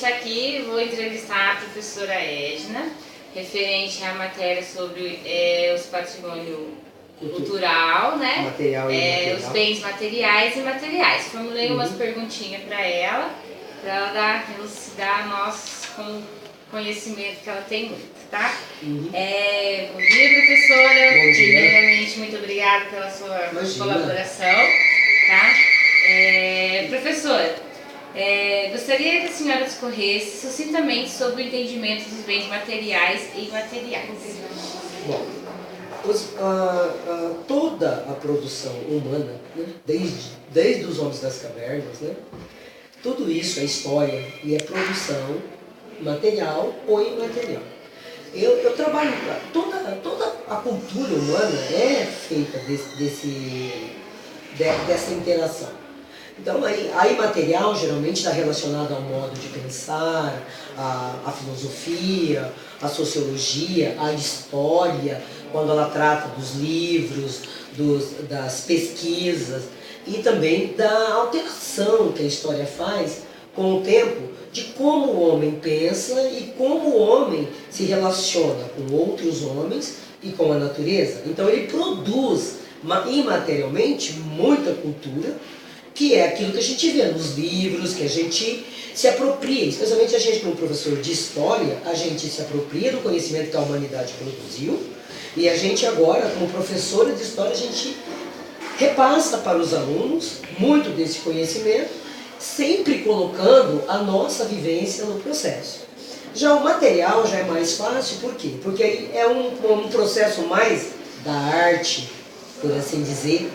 está aqui, vou entrevistar a professora Edna, referente à matéria sobre os patrimônio cultural, né? Material e material. Os bens materiais e imateriais. Formulei umas perguntinhas para ela elucidar nós com o conhecimento que ela tem muito, tá? Bom dia, professora. Bom dia. Primeiramente, muito obrigada pela sua colaboração, tá? Professora, gostaria que a senhora discorresse sucintamente sobre o entendimento dos bens materiais e imateriais. Bom, toda a produção humana, né, desde os homens das cavernas, né, tudo isso é história e é produção material ou imaterial. Eu trabalho, toda a cultura humana é feita dessa interação. Então, a imaterial geralmente está relacionada ao modo de pensar, a filosofia, a sociologia, a história, quando ela trata dos livros, das pesquisas e também da alteração que a história faz com o tempo de como o homem pensa e como o homem se relaciona com outros homens e com a natureza. Então ele produz imaterialmente muita cultura, que é aquilo que a gente vê nos livros, que a gente se apropria, especialmente a gente como professor de história, a gente se apropria do conhecimento que a humanidade produziu e a gente agora, como professora de história, a gente repassa para os alunos muito desse conhecimento, sempre colocando a nossa vivência no processo. Já o material já é mais fácil, por quê? Porque aí é um processo mais da arte, por assim dizer,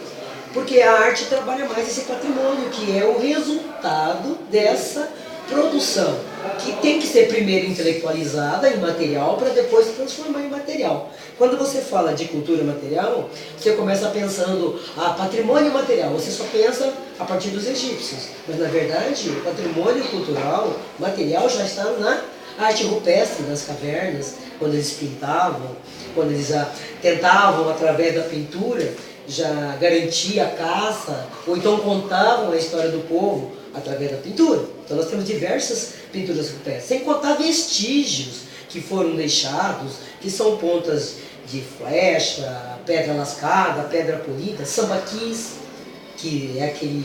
porque a arte trabalha mais esse patrimônio, que é o resultado dessa produção, que tem que ser primeiro intelectualizada em material para depois se transformar em material. Quando você fala de cultura material, você começa pensando patrimônio material, você só pensa a partir dos egípcios, mas na verdade o patrimônio cultural material já está na arte rupestre das cavernas, quando eles pintavam, quando eles tentavam através da pintura já garantir a caça, ou então contavam a história do povo através da pintura. Então nós temos diversas pinturas rupestres, sem contar vestígios que foram deixados, que são pontas de flecha, pedra lascada, pedra polida, sambaquis, que é aquele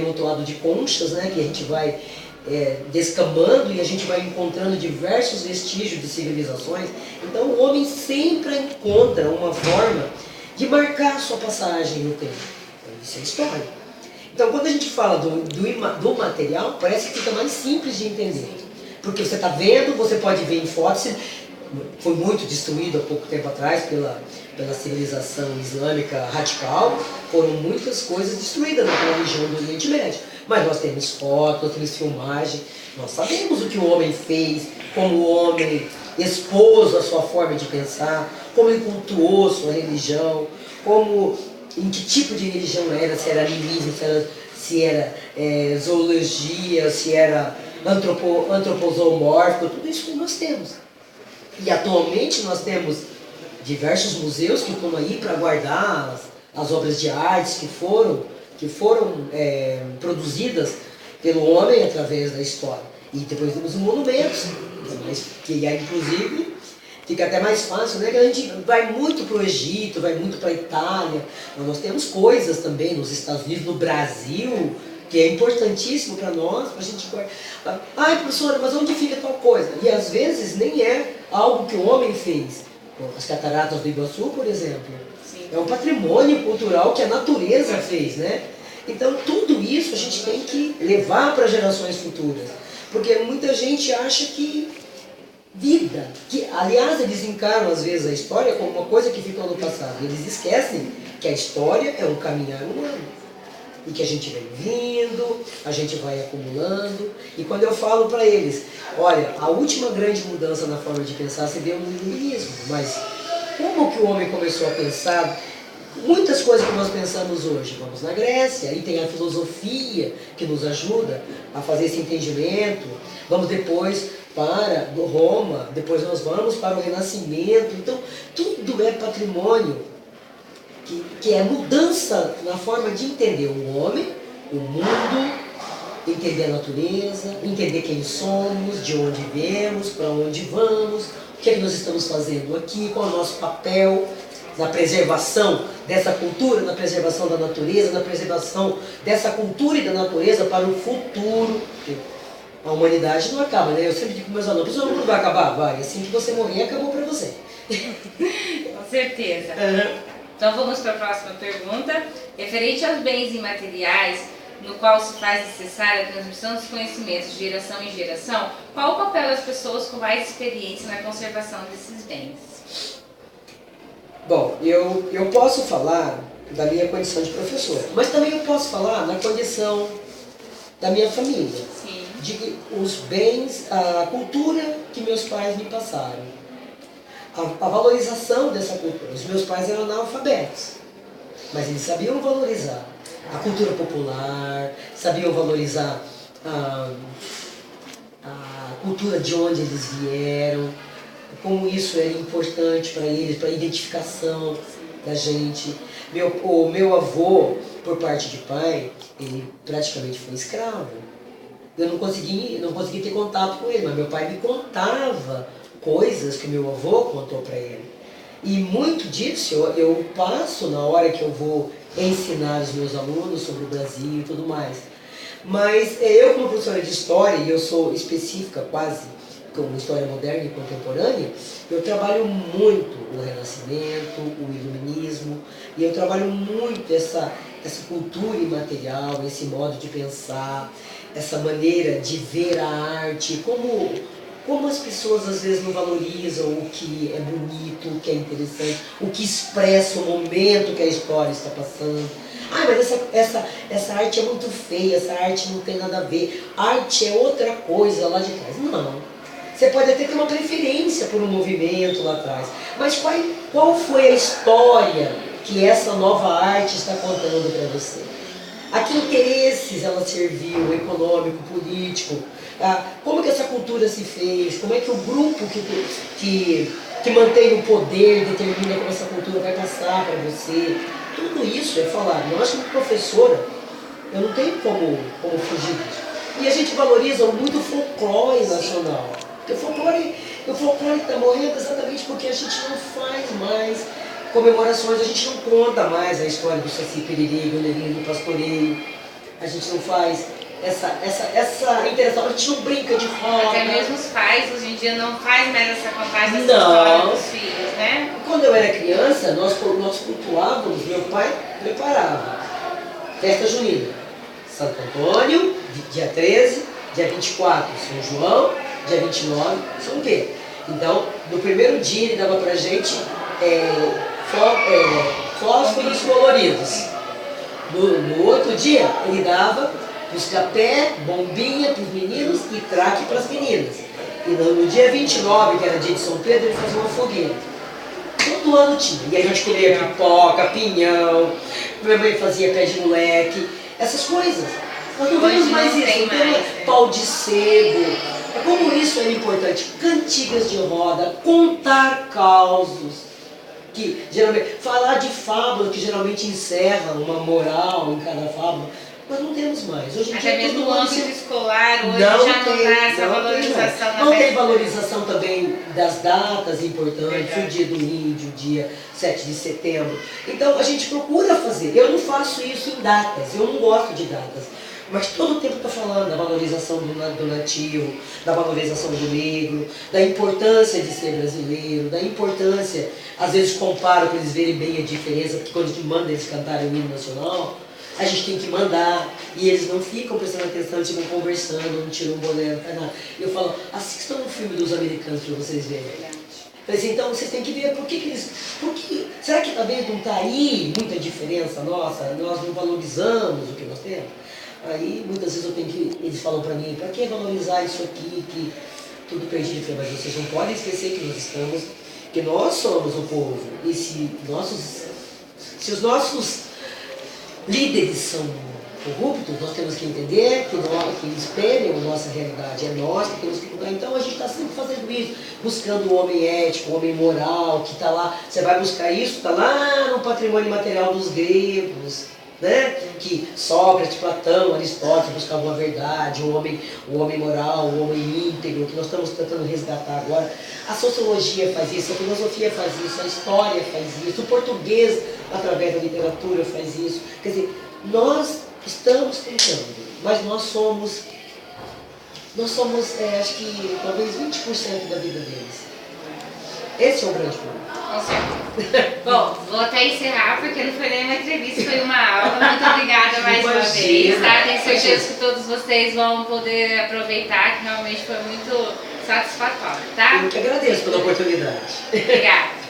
amontoado de conchas, né, que a gente vai descamando e a gente vai encontrando diversos vestígios de civilizações. Então o homem sempre encontra uma forma de marcar a sua passagem no tempo. Então, isso é história. Então, quando a gente fala do material, parece que fica mais simples de entender. Porque você está vendo, você pode ver em fotos, foi muito destruído há pouco tempo atrás pela civilização islâmica radical, foram muitas coisas destruídas naquela região do Oriente Médio. Mas nós temos fotos, nós temos filmagem, nós sabemos o que o homem fez, como o homem expôs a sua forma de pensar, como ele cultuou sua religião, em que tipo de religião era, se era animismo, se era zoologia, se era antropozoomórfico, tudo isso que nós temos. E atualmente nós temos diversos museus que estão aí para guardar as obras de artes que foram produzidas pelo homem através da história. E depois temos os monumentos, que aí, inclusive fica até mais fácil, né? Que a gente vai muito para o Egito, vai muito para a Itália. Então, nós temos coisas também nos Estados Unidos, no Brasil, que é importantíssimo para nós, para a gente guardar. Professora, mas onde fica tal coisa? E às vezes nem é algo que o homem fez. As cataratas do Iguaçu, por exemplo, é um patrimônio cultural que a natureza fez, né? Então tudo isso a gente tem que levar para gerações futuras, porque muita gente acha que aliás eles encaram às vezes a história como uma coisa que ficou no passado, eles esquecem que a história é um caminhar humano, e que a gente vem vindo, a gente vai acumulando, e quando eu falo para eles, olha, a última grande mudança na forma de pensar se deu no iluminismo, mas como que o homem começou a pensar muitas coisas que nós pensamos hoje? Vamos na Grécia, aí tem a filosofia que nos ajuda a fazer esse entendimento, vamos depois para Roma, depois nós vamos para o Renascimento, então tudo é patrimônio, que é mudança na forma de entender o homem, o mundo, entender a natureza, entender quem somos, de onde viemos, para onde vamos, o que é que nós estamos fazendo aqui, qual é o nosso papel na preservação dessa cultura, na preservação da natureza, na preservação dessa cultura e da natureza para o futuro. Porque a humanidade não acaba, né? Eu sempre digo para meus alunos, o mundo vai acabar? Vai, assim que você morrer, acabou para você. Com certeza. Uhum. Então vamos para a próxima pergunta. Referente aos bens imateriais, no qual se faz necessária a transmissão dos conhecimentos de geração em geração, qual o papel das pessoas com mais experiência na conservação desses bens? Bom, eu posso falar da minha condição de professor, mas também eu posso falar na condição da minha família. Sim. De os bens, a cultura que meus pais me passaram, a valorização dessa cultura. Os meus pais eram analfabetos, mas eles sabiam valorizar a cultura popular, sabiam valorizar a cultura de onde eles vieram, como isso era importante para eles, para a identificação da gente. O meu avô, por parte de pai, ele praticamente foi escravo. Eu não consegui ter contato com ele, mas meu pai me contava coisas que meu avô contou para ele. E muito disso eu passo na hora que eu vou ensinar os meus alunos sobre o Brasil e tudo mais. Mas eu, como professora de história, e eu sou específica quase como história moderna e contemporânea, eu trabalho muito o Renascimento, o Iluminismo, e eu trabalho muito essa cultura imaterial, esse modo de pensar, essa maneira de ver a arte, como as pessoas às vezes não valorizam o que é bonito, o que é interessante, o que expressa o momento que a história está passando. Ah, mas essa arte é muito feia, essa arte não tem nada a ver, arte é outra coisa lá de trás. Não. Você pode até ter uma preferência por um movimento lá atrás, mas qual foi a história que essa nova arte está contando para você? A que interesses ela serviu, econômico, político? Como que essa cultura se fez? Como é que o grupo que mantém o poder determina como essa cultura vai passar para você? Tudo isso é falar. Eu acho que como professora, eu não tenho como fugir disso. E a gente valoriza muito o folclore nacional. Porque o folclore está morrendo exatamente porque a gente não faz mais comemorações, a gente não conta mais a história do Saci Pererê, do Negrinho do Pastoreio, a gente não faz essa interação, a gente não brinca de roda. Até mesmo os pais hoje em dia não fazem mais essa contagem dessa história dos filhos, né? Quando eu era criança, nós cultuávamos, meu pai preparava festa junina, Santo Antônio, dia 13, dia 24, São João, dia 29, São Pedro. Então, no primeiro dia ele dava pra gente fósforos coloridos. No outro dia ele dava busca-pé, bombinha para os meninos e traque para as meninas. E no dia 29, que era dia de São Pedro, ele fazia uma fogueira. Todo ano tinha. E aí a gente comia pipoca, pinhão, minha mãe fazia pé de moleque, essas coisas. Nós não vemos mais isso, não temos pau de sebo. Como isso era importante? Cantigas de roda, contar causos. Que geralmente, falar de fábula, que geralmente encerra uma moral em cada fábula, nós não temos mais. Hoje em até dia, mesmo no âmbito escolar, hoje já não dá essa valorização. Não tem valorização também das datas importantes, o dia do índio, o dia 7 de setembro. Então a gente procura fazer. Eu não faço isso em datas, eu não gosto de datas. Mas todo o tempo estou falando da valorização do nativo, da valorização do negro, da importância de ser brasileiro, da importância, às vezes comparo para eles verem bem a diferença, porque quando a gente manda eles cantarem o hino nacional, a gente tem que mandar, e eles não ficam prestando atenção, eles ficam conversando, não tiram um bolero, não faz nada. Eu falo, assistam o filme dos americanos para vocês verem. Falei assim, então vocês têm que ver por que eles... será que talvez não está aí muita diferença nossa? Nós não valorizamos o que nós temos? Aí muitas vezes eles falam para mim, para que valorizar isso aqui, que tudo perdido? Eu falei, mas vocês não podem esquecer que nós somos o povo. E se os nossos líderes são corruptos, nós temos que entender que eles espelham a nossa realidade, é nós que temos que mudar. Então a gente está sempre fazendo isso, buscando o homem ético, o homem moral, que está lá, você vai buscar isso, está lá no patrimônio material dos gregos. né? Que Sócrates, Platão, Aristóteles buscavam a verdade, o homem moral, o homem íntegro, que nós estamos tentando resgatar agora. A sociologia faz isso, a filosofia faz isso, a história faz isso, o português, através da literatura, faz isso. Quer dizer, nós estamos tentando, mas nós somos acho que talvez 20% da vida deles. Esse é o grande problema. Com certeza. Bom, vou até encerrar porque não foi nem uma entrevista, foi uma aula. Muito obrigada mais uma vez, tá? Tenho certeza que todos vocês vão poder aproveitar, que realmente foi muito satisfatório, tá? Eu que agradeço pela oportunidade. Obrigada.